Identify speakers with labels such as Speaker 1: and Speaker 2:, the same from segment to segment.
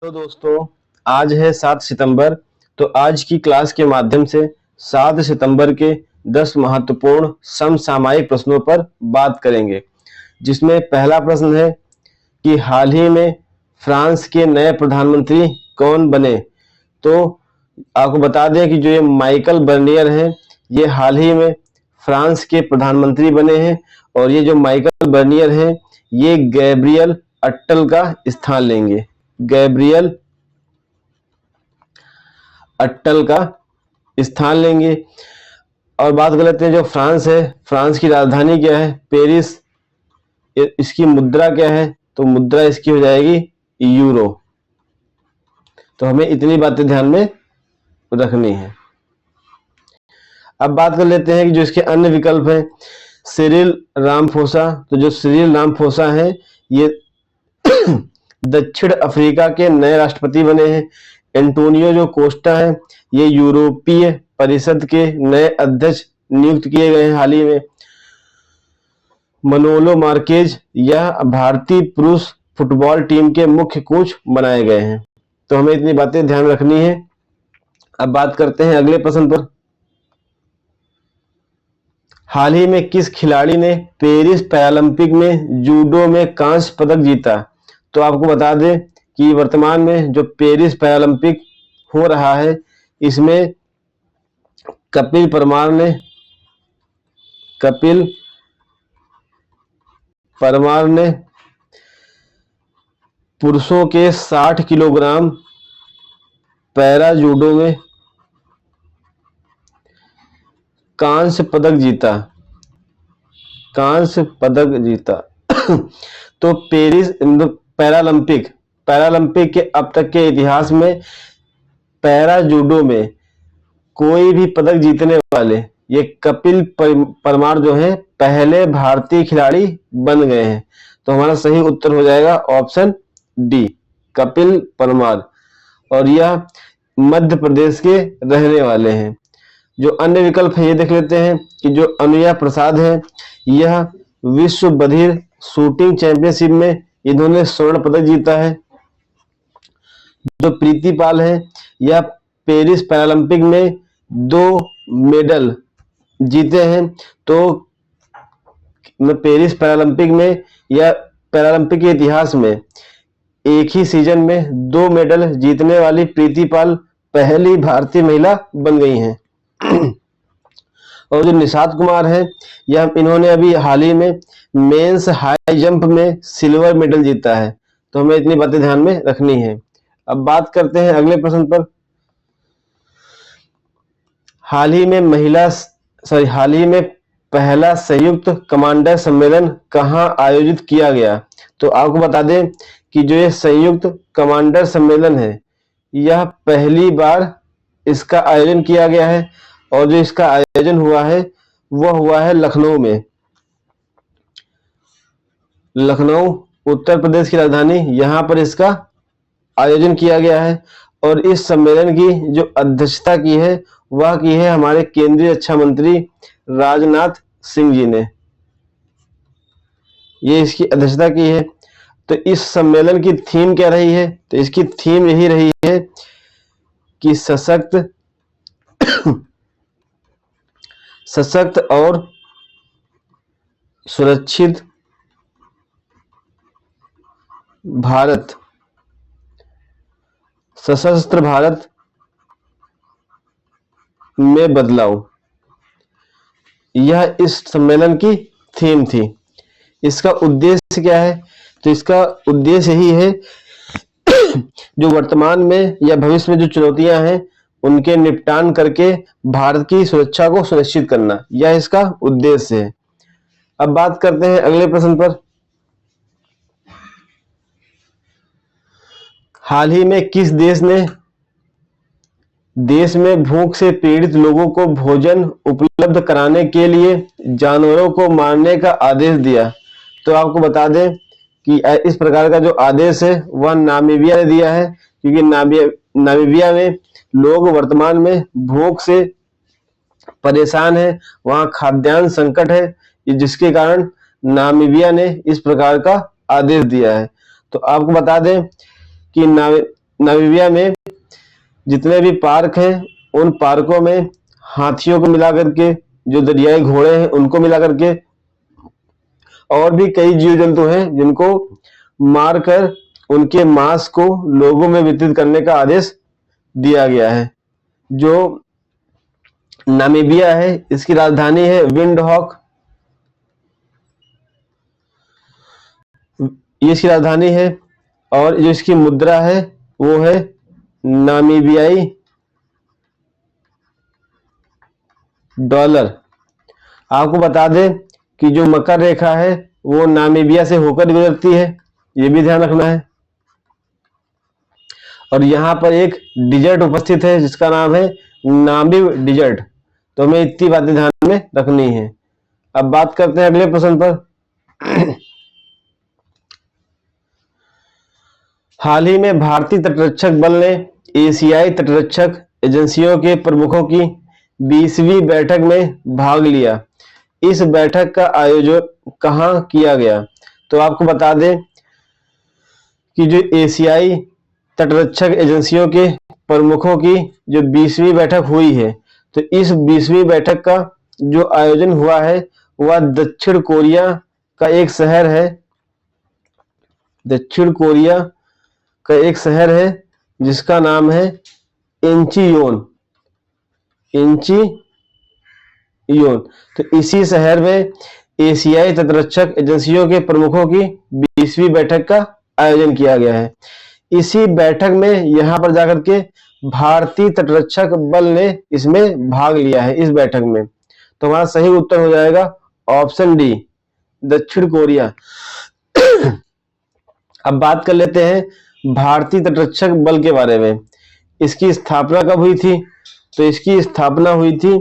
Speaker 1: तो दोस्तों, आज है 7 सितंबर। तो आज की क्लास के माध्यम से 7 सितंबर के 10 महत्वपूर्ण समसामयिक प्रश्नों पर बात करेंगे, जिसमें पहला प्रश्न है कि हाल ही में फ्रांस के नए प्रधानमंत्री कौन बने। तो आपको बता दें कि जो ये माइकल बर्नियर हैं, ये हाल ही में फ्रांस के प्रधानमंत्री बने हैं और ये जो माइकल बर्नियर हैं, ये गैब्रियल अट्टल का स्थान लेंगे। गैब्रियल अट्टल का स्थान लेंगे। और बात कर लेते हैं जो फ्रांस है, फ्रांस की राजधानी क्या है? पेरिस। इसकी मुद्रा क्या है? तो मुद्रा इसकी हो जाएगी यूरो। तो हमें इतनी बातें ध्यान में रखनी है। अब बात कर लेते हैं कि जो इसके अन्य विकल्प हैं, सिरिल रामाफोसा। तो जो सिरिल रामाफोसा हैं, ये दक्षिण अफ्रीका के नए राष्ट्रपति बने हैं। एंटोनियो जो कोस्टा है, ये यूरोपीय परिषद के नए अध्यक्ष नियुक्त किए गए हैं हाल ही में। मनोलो मार्केज यह भारतीय पुरुष फुटबॉल टीम के मुख्य कोच बनाए गए हैं। तो हमें इतनी बातें ध्यान रखनी है। अब बात करते हैं अगले प्रश्न पर। हाल ही में किस खिलाड़ी ने पेरिस पैरालंपिक में जूडो में कांस्य पदक जीता? तो आपको बता दें कि वर्तमान में जो पेरिस पैरालंपिक हो रहा है, इसमें कपिल परमार ने पुरुषों के 60 किलोग्राम पैरा जूडो में कांस्य पदक जीता। तो पेरिस पैरालंपिक के अब तक के इतिहास में पैरा जूडो में कोई भी पदक जीतने वाले ये कपिल परमार जो हैं, पहले भारतीय खिलाड़ी बन गए हैं। तो हमारा सही उत्तर हो जाएगा ऑप्शन डी, कपिल परमार। और यह मध्य प्रदेश के रहने वाले हैं। जो अन्य विकल्प है ये देख लेते हैं कि जो अनुया प्रसाद है, यह विश्व बधिर शूटिंग चैंपियनशिप में इन्होंने स्वर्ण पदक जीता है। जो प्रीति पाल है, यह पेरिस पैरालंपिक में 2 मेडल जीते हैं। तो पेरिस पैरालंपिक में या पैरालंपिक के इतिहास में एक ही सीजन में 2 मेडल जीतने वाली प्रीति पाल पहली भारतीय महिला बन गई हैं। और जो निषाद कुमार है, यह इन्होंने अभी हाल ही में मेंस हाई जंप में सिल्वर मेडल जीता है। तो हमें इतनी बातें ध्यान में रखनी है। अब बात करते हैं अगले प्रश्न पर। हाल ही में पहला संयुक्त कमांडर सम्मेलन कहां आयोजित किया गया? तो आपको बता दें कि जो ये संयुक्त कमांडर सम्मेलन है, यह पहली बार इसका आयोजन किया गया है। और जो इसका आयोजन हुआ है वह हुआ है लखनऊ में। लखनऊ उत्तर प्रदेश की राजधानी, यहां पर इसका आयोजन किया गया है। और इस सम्मेलन की जो अध्यक्षता की है वह की है हमारे केंद्रीय रक्षा मंत्री राजनाथ सिंह जी ने, ये इसकी अध्यक्षता की है। तो इस सम्मेलन की थीम क्या रही है? तो इसकी थीम यही रही है कि सशक्त और सुरक्षित भारत, सशस्त्र भारत में बदलाव, यह इस सम्मेलन की थीम थी। इसका उद्देश्य क्या है? तो इसका उद्देश्य यही है जो वर्तमान में या भविष्य में जो चुनौतियां हैं उनके निपटान करके भारत की सुरक्षा को सुनिश्चित करना, यह इसका उद्देश्य है। अब बात करते हैं अगले प्रश्न पर। हाल ही में किस देश ने देश में भूख से पीड़ित लोगों को भोजन उपलब्ध कराने के लिए जानवरों को मारने का आदेश दिया? तो आपको बता दें कि इस प्रकार का जो आदेश है वह नामीबिया ने दिया है, क्योंकि नामीबिया में लोग वर्तमान में भूख से परेशान हैं, वहां खाद्यान्न संकट है, जिसके कारण नामीबिया ने इस प्रकार का आदेश दिया है। तो आपको बता दें कि नामीबिया में जितने भी पार्क हैं उन पार्कों में हाथियों को मिला करके, जो दरियाई घोड़े हैं उनको मिला करके, और भी कई जीव जंतु हैं जिनको मारकर उनके मांस को लोगों में वितरित करने का आदेश दिया गया है। जो नामीबिया है इसकी राजधानी है विंडहॉक, ये इसकी राजधानी है, और जो इसकी मुद्रा है वो है नामीबियाई डॉलर। आपको बता दें कि जो मकर रेखा है वो नामीबिया से होकर गुजरती है, ये भी ध्यान रखना है। और यहाँ पर एक डिजर्ट उपस्थित है जिसका नाम है नामीब डिजर्ट। तो हमें इतनी बातें ध्यान में रखनी है। अब बात करते हैं अगले प्रश्न पर। हाल ही में भारतीय तटरक्षक बल ने एशियाई तटरक्षक एजेंसियों के प्रमुखों की 20वीं बैठक में भाग लिया। इस बैठक का आयोजन कहाँ किया गया? तो आपको बता दें कि जो एशियाई तटरक्षक एजेंसियों के प्रमुखों की जो 20वीं बैठक हुई है, तो इस 20वीं बैठक का जो आयोजन हुआ है वह दक्षिण कोरिया का एक शहर है, दक्षिण कोरिया का एक शहर है जिसका नाम है इंचियोन। तो इसी शहर में एशियाई तटरक्षक एजेंसियों के प्रमुखों की 20वीं बैठक का आयोजन किया गया है। इसी बैठक में यहां पर जाकर के भारतीय तटरक्षक बल ने इसमें भाग लिया है इस बैठक में। तो हमारा सही उत्तर हो जाएगा ऑप्शन डी, दक्षिण कोरिया। अब बात कर लेते हैं भारतीय तटरक्षक बल के बारे में। इसकी स्थापना कब हुई थी? तो इसकी स्थापना हुई थी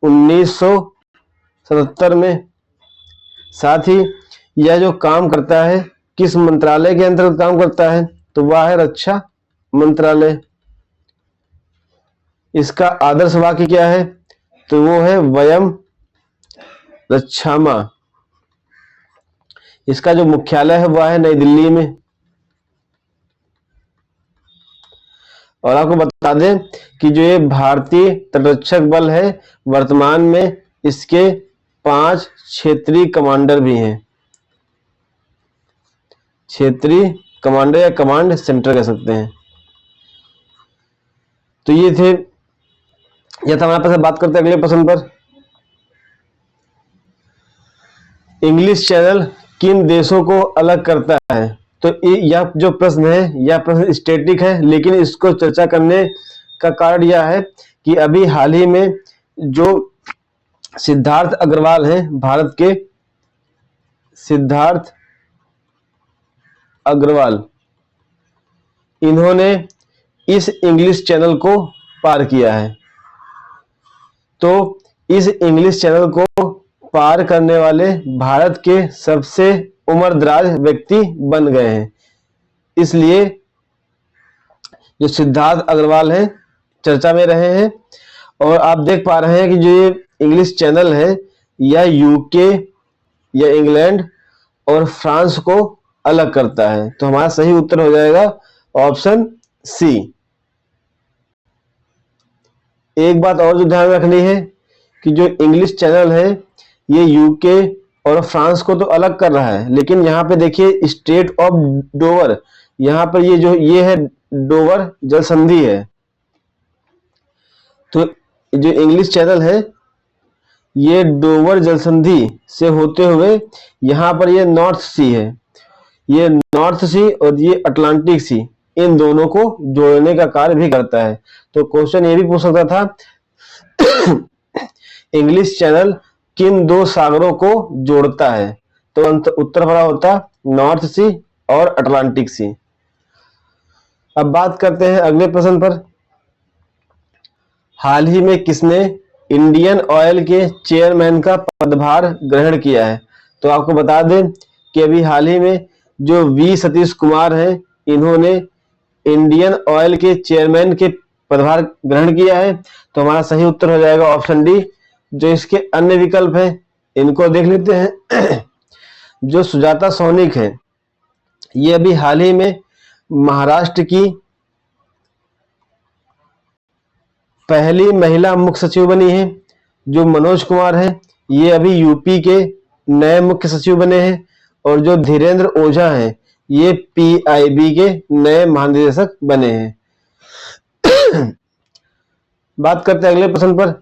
Speaker 1: 1977 में। साथ ही यह जो काम करता है किस मंत्रालय के अंतर्गत काम करता है? तो वह है रक्षा मंत्रालय। इसका आदर्श वाक्य क्या है? तो वो है वयम रक्षामा। इसका जो मुख्यालय है वह है नई दिल्ली में। और आपको बता दें कि जो ये भारतीय तटरक्षक बल है वर्तमान में इसके 5 क्षेत्रीय कमांडर भी हैं। क्षेत्रीय कमांडर या कमांड सेंटर कह सकते हैं। तो ये थे, यह था हमारे पास। बात करते हैं अगले प्रश्न पर। इंग्लिश चैनल किन देशों को अलग करता है? तो यह जो प्रश्न है यह प्रश्न स्टैटिक है, लेकिन इसको चर्चा करने का कारण यह है कि अभी हाल ही में जो सिद्धार्थ अग्रवाल हैं, भारत के सिद्धार्थ अग्रवाल, इन्होंने इस इंग्लिश चैनल को पार किया है। तो इस इंग्लिश चैनल को पार करने वाले भारत के सबसे उम्रदराज व्यक्ति बन गए हैं। इसलिए जो सिद्धार्थ अग्रवाल हैं चर्चा में रहे हैं। और आप देख पा रहे हैं कि जो ये इंग्लिश चैनल है यह यूके या इंग्लैंड और फ्रांस को अलग करता है। तो हमारा सही उत्तर हो जाएगा ऑप्शन सी। एक बात और जो ध्यान रखनी है कि जो इंग्लिश चैनल है ये यूके और फ्रांस को तो अलग कर रहा है, लेकिन यहाँ पे देखिए स्ट्रेट ऑफ डोवर, यहाँ पर ये है डोवर जल संधि है। तो जो इंग्लिश चैनल है ये डोवर जल संधि से होते हुए यहाँ पर ये नॉर्थ सी है, ये नॉर्थ सी और ये अटलांटिक सी, इन दोनों को जोड़ने का कार्य भी करता है। तो क्वेश्चन ये भी पूछ सकता था इंग्लिश चैनल किन 2 सागरों को जोड़ता है? तो उत्तर हमारा होता नॉर्थ सी और अटलांटिक सी। अब बात करते हैं अगले प्रश्न पर। हाल ही में किसने इंडियन ऑयल के चेयरमैन का पदभार ग्रहण किया है? तो आपको बता दें कि अभी हाल ही में जो वी सतीश कुमार हैं इन्होंने इंडियन ऑयल के चेयरमैन के पदभार ग्रहण किया है। तो हमारा सही उत्तर हो जाएगा ऑप्शन डी। जो इसके अन्य विकल्प हैं इनको देख लेते हैं। जो सुजाता सोनिक है ये अभी हाल ही में महाराष्ट्र की पहली महिला मुख्य सचिव बनी है जो मनोज कुमार है, ये अभी यूपी के नए मुख्य सचिव बने हैं। और जो धीरेन्द्र ओझा हैं, ये पीआईबी के नए महानिदेशक बने हैं। बात करते हैं अगले प्रश्न पर।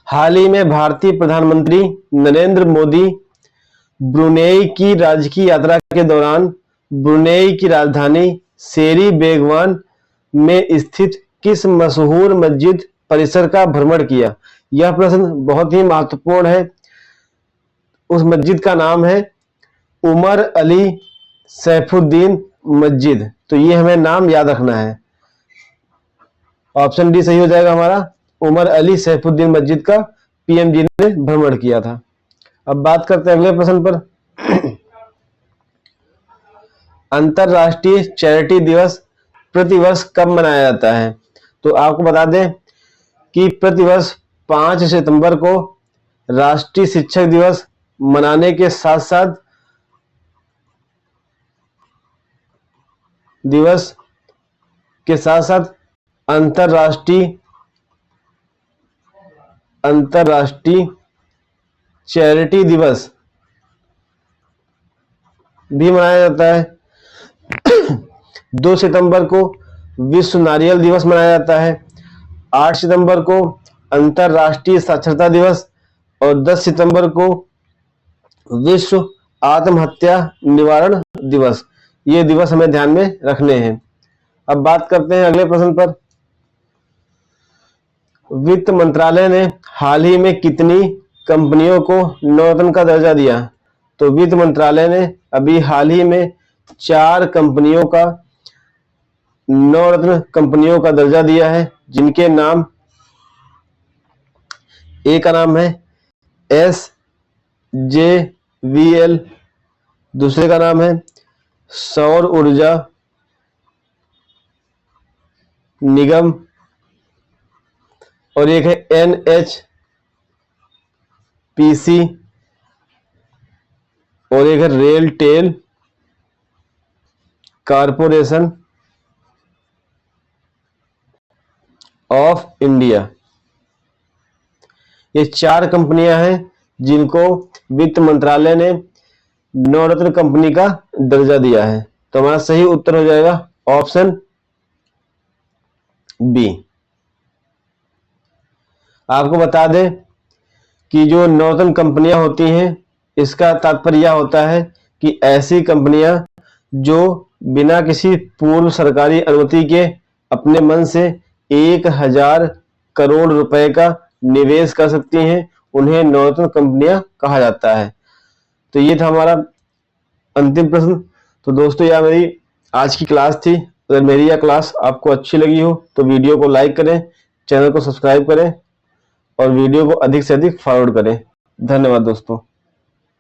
Speaker 1: हाल ही में भारतीय प्रधानमंत्री नरेंद्र मोदी ब्रुनेई की राजकीय यात्रा के दौरान ब्रुनेई की राजधानी सेरी बेगवान में स्थित किस मशहूर मस्जिद परिसर का भ्रमण किया? यह प्रश्न बहुत ही महत्वपूर्ण है। उस मस्जिद का नाम है उमर अली सैफुद्दीन मस्जिद। तो ये हमें नाम याद रखना है। ऑप्शन डी सही हो जाएगा हमारा। उमर अली सैफुद्दीन मस्जिद का पीएम जी ने भ्रमण किया था। अब बात करते हैं अगले प्रश्न पर। अंतरराष्ट्रीय चैरिटी दिवस प्रतिवर्ष कब मनाया जाता है? तो आपको बता दें कि प्रतिवर्ष 5 सितंबर को राष्ट्रीय शिक्षक दिवस मनाने के साथ साथ अंतरराष्ट्रीय चैरिटी दिवस भी मनाया जाता है। 2 सितंबर को विश्व नारियल दिवस मनाया जाता है। 8 सितंबर को अंतरराष्ट्रीय साक्षरता दिवस और 10 सितंबर को विश्व आत्महत्या निवारण दिवस। ये दिवस हमें ध्यान में रखने हैं। अब बात करते हैं अगले प्रश्न पर। वित्त मंत्रालय ने हाल ही में कितनी कंपनियों को नवरत्न का दर्जा दिया? तो वित्त मंत्रालय ने अभी हाल ही में 4 कंपनियों का नवरत्न कंपनियों का दर्जा दिया है, जिनके नाम, एक का नाम है SJVL, दूसरे का नाम है सौर ऊर्जा निगम और एक है NHPC और एक है RailTel corporation of India. ये 4 कंपनियां हैं जिनको वित्त मंत्रालय ने नवरत्न कंपनी का दर्जा दिया है। तो हमारा सही उत्तर हो जाएगा ऑप्शन बी। आपको बता दें कि जो नवरत्न कंपनियां होती हैं, इसका तात्पर्य यह होता है कि ऐसी कंपनियां जो बिना किसी पूर्व सरकारी अनुमति के अपने मन से 1000 करोड़ रुपए का निवेश कर सकती हैं, उन्हें नवरत्न कंपनियां कहा जाता है। तो ये था हमारा अंतिम प्रश्न। तो दोस्तों, यह मेरी आज की क्लास थी। अगर मेरी यह क्लास आपको अच्छी लगी हो तो वीडियो को लाइक करें, चैनल को सब्सक्राइब करें और वीडियो को अधिक से अधिक फॉरवर्ड करें। धन्यवाद दोस्तों।